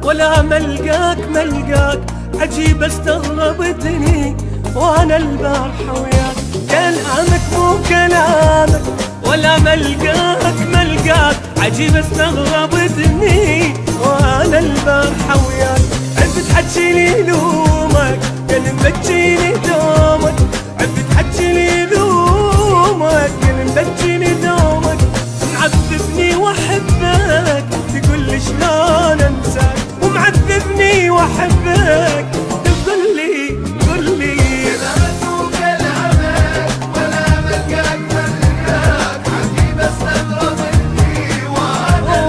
ولا ملقاك عجيب استغربتني وانا البارحة وياك. كلامك مو كلامك ولا ملقاك عجيب استغربتني وانا البارحة وياك. عبد تحجيلي لومك كل مبجيني دومك، عبد تحجيلي لومك كل مبجيني دومك. معذبني واحبك تقول لي شلون انساك، ومعذبني واحبك تقول لي كلامك مو كلامك ولا ملقاك عجيب استغربتني وانا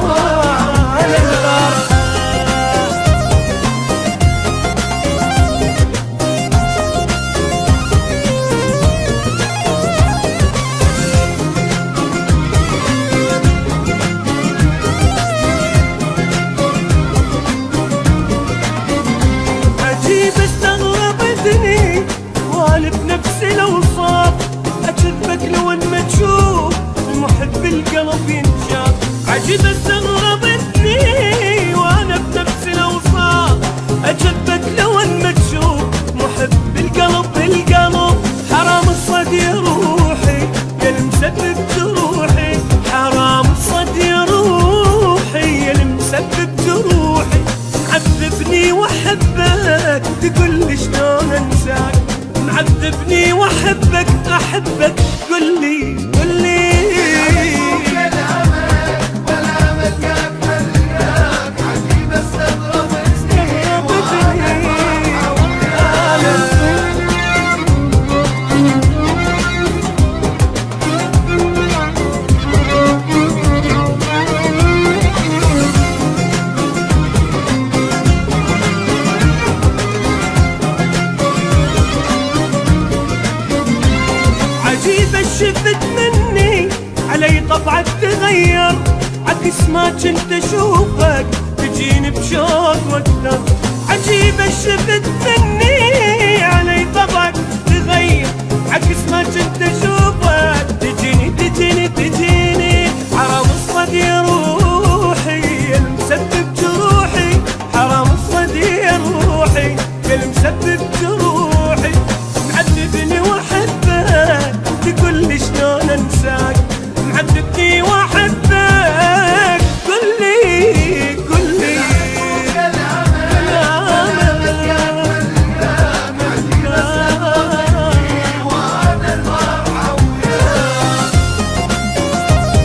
وانا بنفسي الاوصاف. اكذبك لو ان ما تشوف المحب القلب ينشاف. عجيب استغربتني وانا بنفسي الاوصاف. اكذبك لو ان ما تشوف محب القلب حرام الصد يا روحي يا المسبب جروحي، حرام الصد يا روحي يا المسبب جروحي. معذبني واحبك تقول لي شلون انساك، معذبني واحبك احبك قل لي كلامك ولا ملقاك عجيب استغربتني عجيبة شفت مني علي طبعك تغير، عكس ما كنت اشوفك تجيني بشوق واكثر. عجيبة شفت مني علي طبعك تغير، عكس ما كنت اشوفك